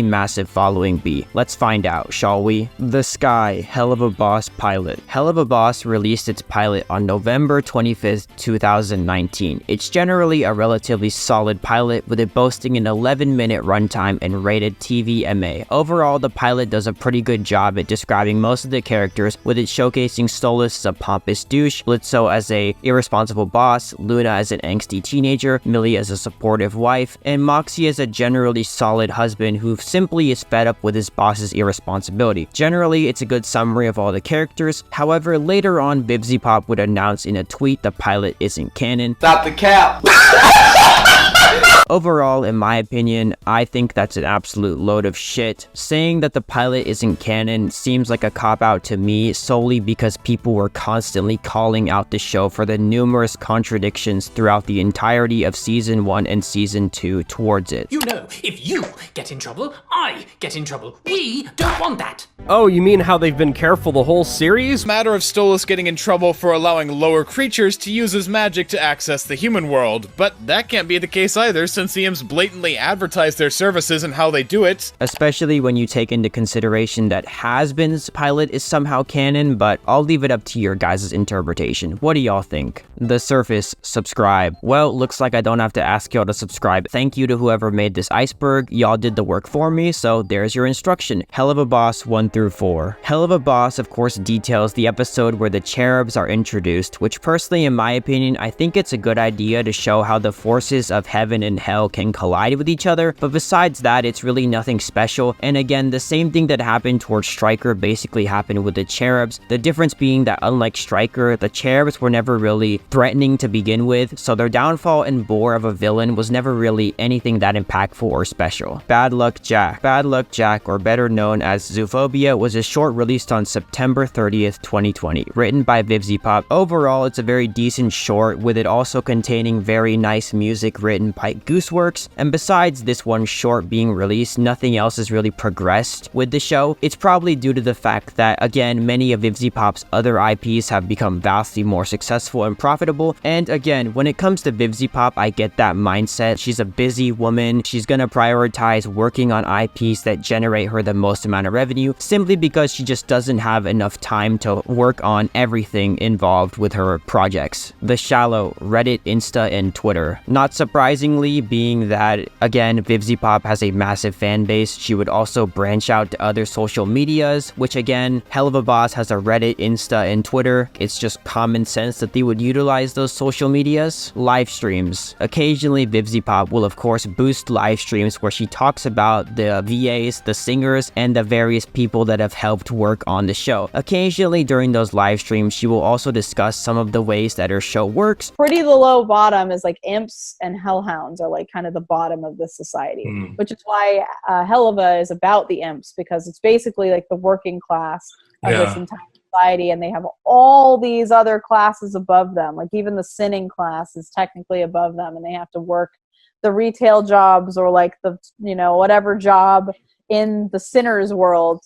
massive following be? Let's find out, shall we? The Sky Helluva Boss pilot. Helluva Boss released its pilot on November 25th, 2019. It's generally a relatively solid pilot, with it boasting an 11-minute runtime and rated TVMA. Overall, the pilot does a pretty good job at describing most of the characters, with it showcasing Stolas as a pompous douche, Blitzo as a irresponsible boss, Luna as an angsty teenager, Millie as a supportive wife, and Moxie as a generally solid husband who simply is fed up with his boss's irresponsibility. Generally, it's a good summary of all the characters. However, later on, VivziePop would announce in a tweet the pilot isn't canon. Stop the cap! Overall, in my opinion, I think that's an absolute load of shit. Saying that the pilot isn't canon seems like a cop-out to me, solely because people were constantly calling out the show for the numerous contradictions throughout the entirety of Season 1 and Season 2 towards it. You know, if you get in trouble, I get in trouble. We don't want that. Oh, you mean how they've been careful the whole series? Matter of Stolas getting in trouble for allowing lower creatures to use his magic to access the human world, but that can't be the case either, since the Imps blatantly advertise their services and how they do it. Especially when you take into consideration that Has-Been's pilot is somehow canon, but I'll leave it up to your guys' interpretation. What do y'all think? The Surface, subscribe. Well, looks like I don't have to ask y'all to subscribe. Thank you to whoever made this iceberg. Y'all did the work for me, so there's your instruction. Helluva Boss 1 through 4. Helluva Boss, of course, details the episode where the cherubs are introduced, which personally, in my opinion, I think it's a good idea to show how the forces of heaven and hell can collide with each other, but besides that, it's really nothing special. And again, the same thing that happened towards Stryker basically happened with the cherubs, the difference being that unlike Stryker, the cherubs were never really threatening to begin with, so their downfall and bore of a villain was never really anything that impactful or special. Bad Luck Jack. Bad Luck Jack, or better known as Zoophobia, was a short released on September 30th, 2020, written by VivziePop. Overall, it's a very decent short, with it also containing very nice music written by Gooseworks, and besides this one short being released, nothing else has really progressed with the show. It's probably due to the fact that, again, many of VivziePop's other IPs have become vastly more successful and profitable, and again, when it comes to VivziePop, I get that mindset. She's a busy woman, she's gonna prioritize working on IPs that generate her the most amount of revenue, simply because she just doesn't have enough time to work on everything involved with her projects. The Shallow, Reddit, Insta, and Twitter. Not surprisingly, being that, again, VivziePop has a massive fan base, she would also branch out to other social medias, which again, Helluva Boss has a Reddit, Insta, and Twitter. It's just common sense that they would utilize those social medias. Live streams. Occasionally, VivziePop will of course boost live streams where she talks about the VAs, the singers, and the various people that have helped work on the show. Occasionally during those live streams, she will also discuss some of the ways that her show works. Pretty the low bottom is like imps and hellhounds are like kind of the bottom of this society, which is why Helluva is about the imps, because it's basically like the working class of this entire society, and they have all these other classes above them. Like even the sinning class is technically above them, and they have to work the retail jobs or like the, you know, whatever job in the sinner's world.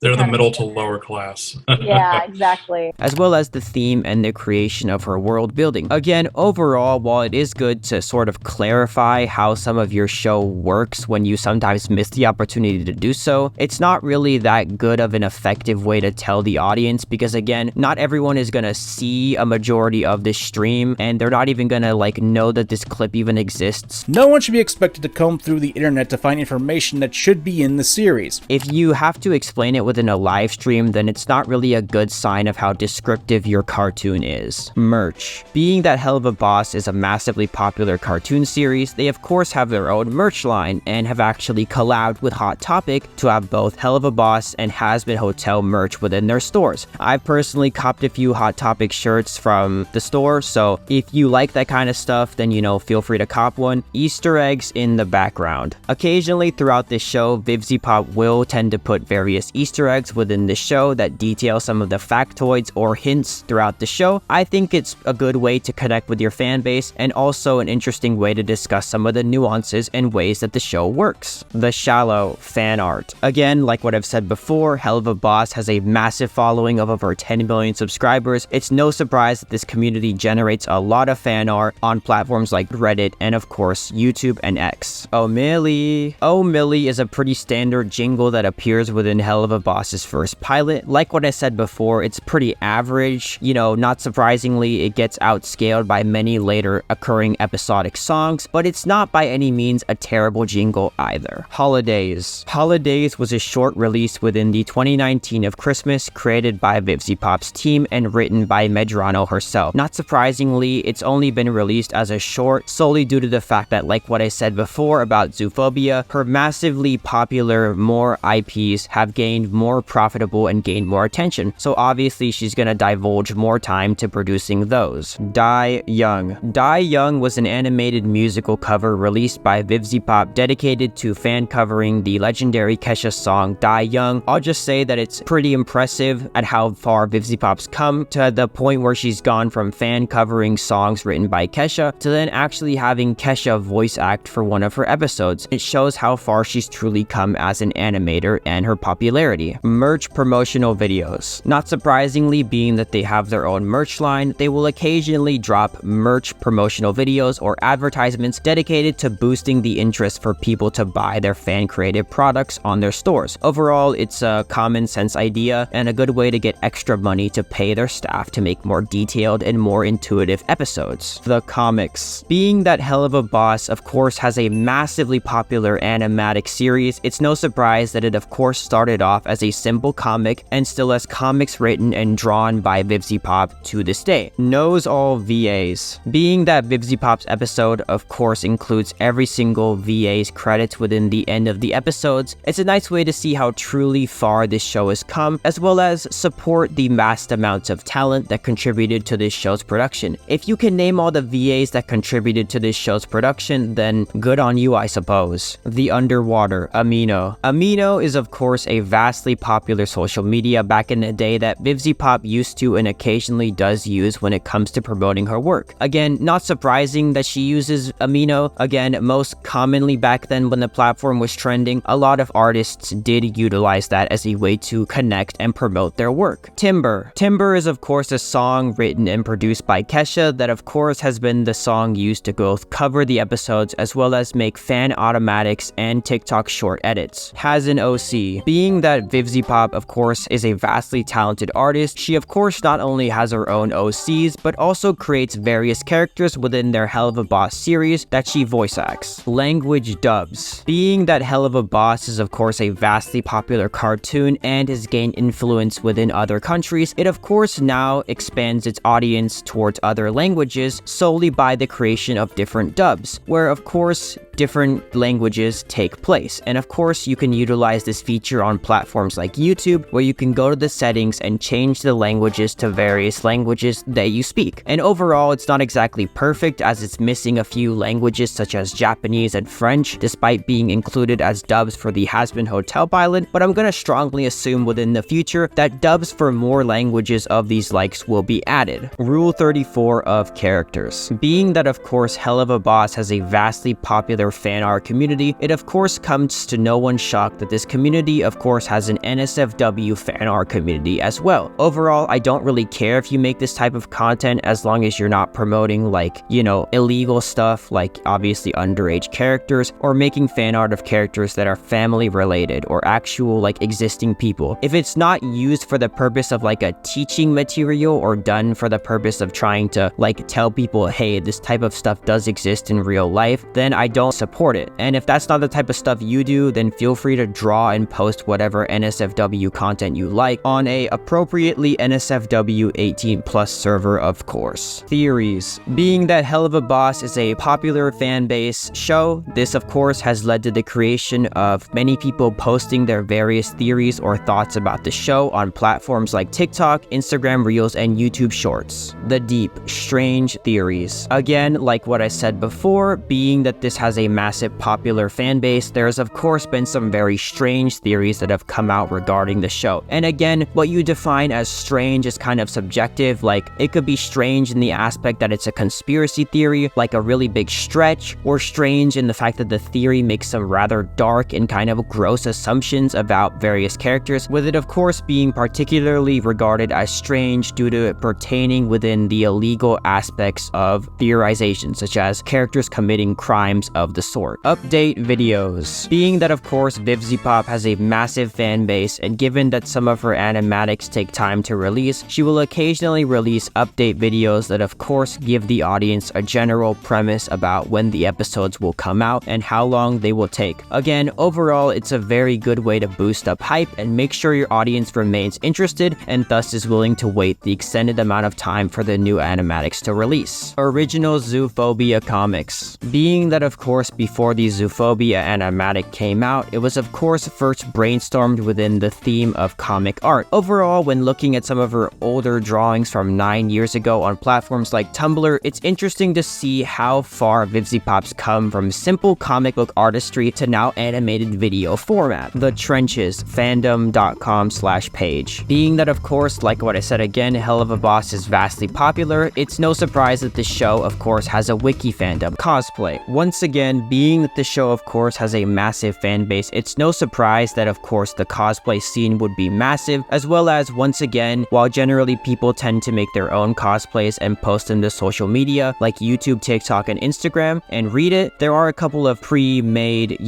They're the middle to lower class. Yeah, exactly. As well as the theme and the creation of her world building. Again, overall, while it is good to sort of clarify how some of your show works when you sometimes miss the opportunity to do so, it's not really that good of an effective way to tell the audience, because again, not everyone is gonna see a majority of this stream, and they're not even gonna like know that this clip even exists. No one should be expected to comb through the internet to find information that should be in the series. If you have to explain it within a live stream, then it's not really a good sign of how descriptive your cartoon is. Merch. Being that Helluva Boss is a massively popular cartoon series, they of course have their own merch line, and have actually collabed with Hot Topic to have both Helluva Boss and Has-Been Hotel merch within their stores. I've personally copped a few Hot Topic shirts from the store, so if you like that kind of stuff, then you know, feel free to cop one. Easter eggs in the background. Occasionally throughout this show, VivziePop will tend to put various Easter Easter eggs within the show that detail some of the factoids or hints throughout the show. I think it's a good way to connect with your fan base and also an interesting way to discuss some of the nuances and ways that the show works. The shallow fan art. Again, like what I've said before, Helluva Boss has a massive following of over 10 million subscribers. It's no surprise that this community generates a lot of fan art on platforms like Reddit and of course YouTube and X. Oh Millie. Oh Millie is a pretty standard jingle that appears within Helluva Boss's first pilot. Like what I said before, it's pretty average. You know, not surprisingly, it gets outscaled by many later occurring episodic songs, but it's not by any means a terrible jingle either. Holidays. Holidays was a short release within the 2019 of Christmas, created by VivziePop's team and written by Medrano herself. Not surprisingly, it's only been released as a short solely due to the fact that, like what I said before about Zoophobia, her massively popular more IPs have gained more profitable and gained more attention, so obviously she's gonna divulge more time to producing those. Die Young. Die Young was an animated musical cover released by VivziePop dedicated to fan covering the legendary Kesha song Die Young. I'll just say that it's pretty impressive at how far VivziePop's come, to the point where she's gone from fan covering songs written by Kesha to then actually having Kesha voice act for one of her episodes. It shows how far she's truly come as an animator and her popularity. Merch promotional videos. Not surprisingly, being that they have their own merch line, they will occasionally drop merch promotional videos or advertisements dedicated to boosting the interest for people to buy their fan created products on their stores. Overall, it's a common sense idea and a good way to get extra money to pay their staff to make more detailed and more intuitive episodes. The comics. Being that Helluva Boss of course has a massively popular animatic series, it's no surprise that it of course started off as a simple comic and still has comics written and drawn by VivziePop to this day. Knows all VAs. Being that VivziePop's episode of course includes every single VA's credits within the end of the episodes, it's a nice way to see how truly far this show has come, as well as support the vast amounts of talent that contributed to this show's production. If you can name all the VAs that contributed to this show's production, then good on you, I suppose. The Underwater. Amino. Amino is of course a vastly popular social media back in the day that VivziePop used to and occasionally does use when it comes to promoting her work. Again, not surprising that she uses Amino. Again, most commonly back then when the platform was trending, a lot of artists did utilize that as a way to connect and promote their work. Timber. Timber is of course a song written and produced by Kesha that of course has been the song used to both cover the episodes as well as make fan automatics and TikTok short edits. Has an OC. Being that VivziePop of course is a vastly talented artist, she of course not only has her own OCs but also creates various characters within their Helluva Boss series that she voice acts. Language dubs. Being that Helluva Boss is of course a vastly popular cartoon and has gained influence within other countries, it of course now expands its audience towards other languages solely by the creation of different dubs, where of course different languages take place. And of course you can utilize this feature on platforms like YouTube, where you can go to the settings and change the languages to various languages that you speak. And overall it's not exactly perfect, as it's missing a few languages such as Japanese and French, despite being included as dubs for the Hazbin Hotel pilot, but I'm gonna strongly assume within the future that dubs for more languages of these likes will be added. Rule 34 of characters. Being that of course Helluva Boss has a vastly popular fan art community, it of course comes to no one's shock that this community of course has an NSFW fan art community as well. Overall, I don't really care if you make this type of content as long as you're not promoting like, you know, illegal stuff like obviously underage characters, or making fan art of characters that are family related or actual like existing people. If it's not used for the purpose of like a teaching material or done for the purpose of trying to like tell people, hey, this type of stuff does exist in real life, then I don't support it. And if that's not the type of stuff you do, then feel free to draw and post whatever NSFW content you like on a appropriately NSFW 18+ server, of course. Theories. Being that Helluva Boss is a popular fan base show, this of course has led to the creation of many people posting their various theories or thoughts about the show on platforms like TikTok, Instagram Reels, and YouTube Shorts. The deep, strange theories. Again, like what I said before, being that this has a massive popular fan base, there's of course been some very strange theories that have come come out regarding the show. And again, what you define as strange is kind of subjective. Like, it could be strange in the aspect that it's a conspiracy theory, like a really big stretch, or strange in the fact that the theory makes some rather dark and kind of gross assumptions about various characters, with it of course being particularly regarded as strange due to it pertaining within the illegal aspects of theorization, such as characters committing crimes of the sort. Update videos. Being that of course VivziePop has a massive fan base, and given that some of her animatics take time to release, she will occasionally release update videos that of course give the audience a general premise about when the episodes will come out and how long they will take. Again, overall, it's a very good way to boost up hype and make sure your audience remains interested and thus is willing to wait the extended amount of time for the new animatics to release. Original Zoophobia comics. Being that of course before the Zoophobia animatic came out, it was of course first brainstormed within the theme of comic art. Overall, when looking at some of her older drawings from 9 years ago on platforms like Tumblr, it's interesting to see how far VivziePop's come from simple comic book artistry to now animated video format. The Trenches, fandom.com/page. Being that of course, like what I said again, Helluva Boss is vastly popular, it's no surprise that the show of course has a wiki fandom. Cosplay. Once again, being that the show of course has a massive fan base, it's no surprise that of course the cosplay scene would be massive, as well as once again, while generally people tend to make their own cosplays and post them to social media like YouTube, TikTok, and Instagram and read it, there are a couple of pre-made,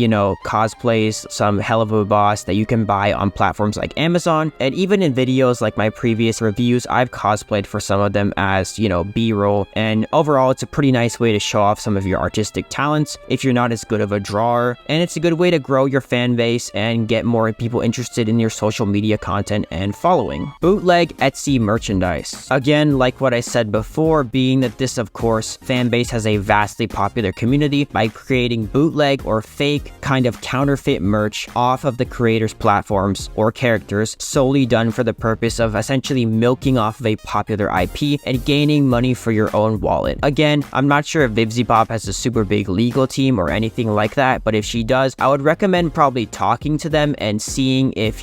cosplays, some Helluva Boss that you can buy on platforms like Amazon, and even in videos like my previous reviews, I've cosplayed for some of them as, B-roll, and overall it's a pretty nice way to show off some of your artistic talents if you're not as good of a drawer, and it's a good way to grow your fan base and get more people interested in your social media content and following. Bootleg Etsy merchandise. Again, like what I said before, being that this of course fan base has a vastly popular community by creating bootleg or fake kind of counterfeit merch off of the creators' platforms or characters, solely done for the purpose of essentially milking off of a popular IP and gaining money for your own wallet. Again, I'm not sure if VivziePop has a super big legal team or anything like that, but if she does, I would recommend probably talking to them and seeing if,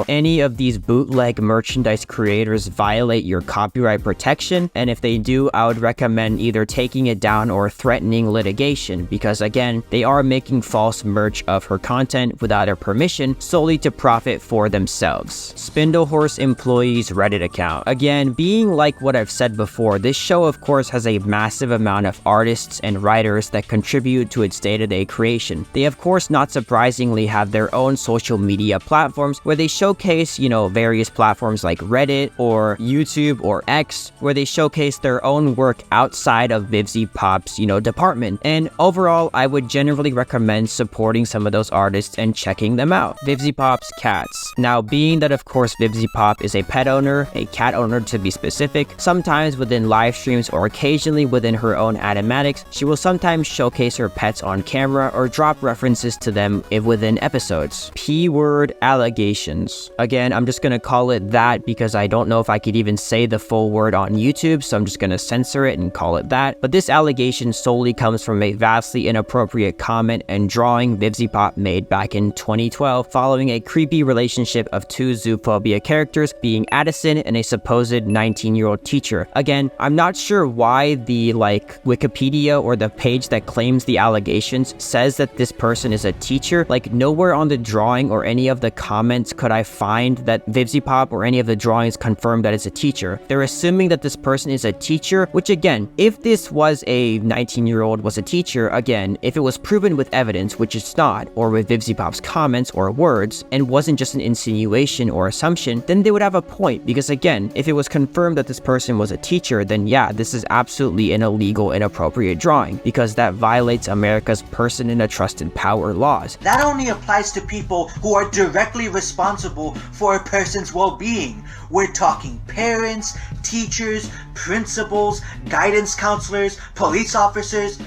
any of these bootleg merchandise creators violate your copyright protection, and if they do, I would recommend either taking it down or threatening litigation, because again, they are making false merch of her content without her permission solely to profit for themselves. Spindlehorse employees Reddit account. Again, being like what I've said before, this show of course has a massive amount of artists and writers that contribute to its day-to-day creation. They of course not surprisingly have their own social media platforms where they showcase, various platforms like Reddit or YouTube or X, where they showcase their own work outside of VivziePop's, department. And overall, I would generally recommend supporting some of those artists and checking them out. VivziePop's cats. Now, being that of course VivziePop is a pet owner, a cat owner to be specific, sometimes within live streams or occasionally within her own animatics, she will sometimes showcase her pets on camera or drop references to them within episodes. P-word allegations. Again, I'm just gonna call it that because I don't know if I could even say the full word on YouTube, so I'm just gonna censor it and call it that. But this allegation solely comes from a vastly inappropriate comment and drawing VivziePop made back in 2012 following a creepy relationship of two Zoophobia characters, being Addison and a supposed 19-year-old teacher. Again, I'm not sure why the Wikipedia or the page that claims the allegations says that this person is a teacher. Nowhere on the drawing or any of the comments could I find that VivziePop or any of the drawings confirm that it's a teacher. They're assuming that this person is a teacher, which again, if this was a 19-year-old was a teacher, again, if it was proven with evidence, which it's not, or with VivziePop's comments or words, and wasn't just an insinuation or assumption, then they would have a point, because again, if it was confirmed that this person was a teacher, then yeah, this is absolutely an illegal, inappropriate drawing, because that violates America's person in a trusted power laws. That only applies to people who are directly responsible for a person's well-being. We're talking parents, teachers, principals, guidance counselors, police officers,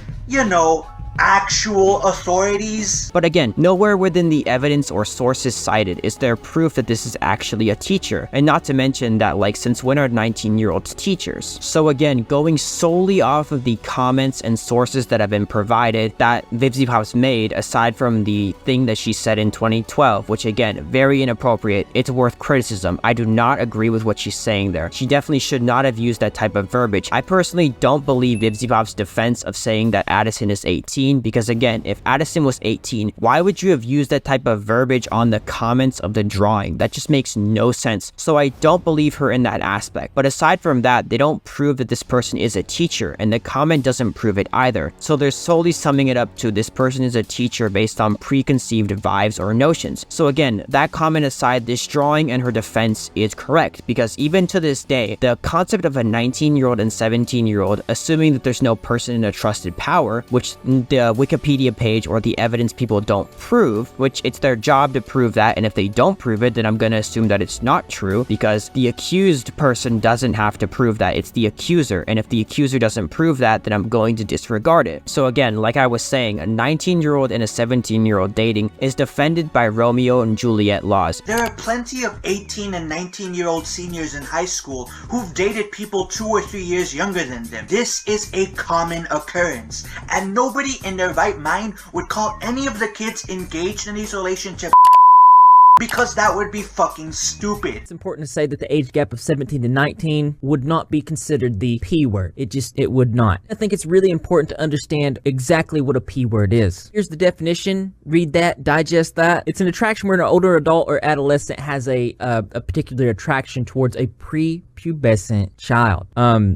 actual authorities. But again, nowhere within the evidence or sources cited is there proof that this is actually a teacher, and not to mention that, like, since when are 19-year-olds teachers? So again, going solely off of the comments and sources that have been provided that VivziePops made, aside from the thing that she said in 2012, which again, very inappropriate, it's worth criticism. I do not agree with what she's saying there. She definitely should not have used that type of verbiage. I personally don't believe VivziePops' defense of saying that Addison is 18, because again, if Addison was 18, why would you have used that type of verbiage on the comments of the drawing? That just makes no sense. So I don't believe her in that aspect. But aside from that, they don't prove that this person is a teacher, and the comment doesn't prove it either. So they're solely summing it up to this person is a teacher based on preconceived vibes or notions. So again, that comment aside, this drawing and her defense is correct, because even to this day, the concept of a 19-year-old and 17-year-old, assuming that there's no person in a trusted power, which the Wikipedia page or the evidence people don't prove, which it's their job to prove that, and if they don't prove it, then I'm gonna assume that it's not true, because the accused person doesn't have to prove that, it's the accuser, and if the accuser doesn't prove that, then I'm going to disregard it. So again, like I was saying, a 19-year-old and a 17-year-old dating is defended by Romeo and Juliet laws. There are plenty of 18 and 19-year-old seniors in high school who've dated people 2 or 3 years younger than them. This is a common occurrence, and nobody in their right mind would call any of the kids engaged in these relationships, because that would be fucking stupid. It's important to say that the age gap of 17 to 19 would not be considered the P word. It would not. I think it's really important to understand exactly what a P word is. Here's the definition. Read that, digest that. It's an attraction where an older adult or adolescent has a particular attraction towards a prepubescent child.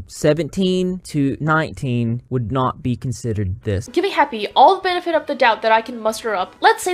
17 to 19 would not be considered this. Giving Happy all the benefit of the doubt that I can muster up. Let's say that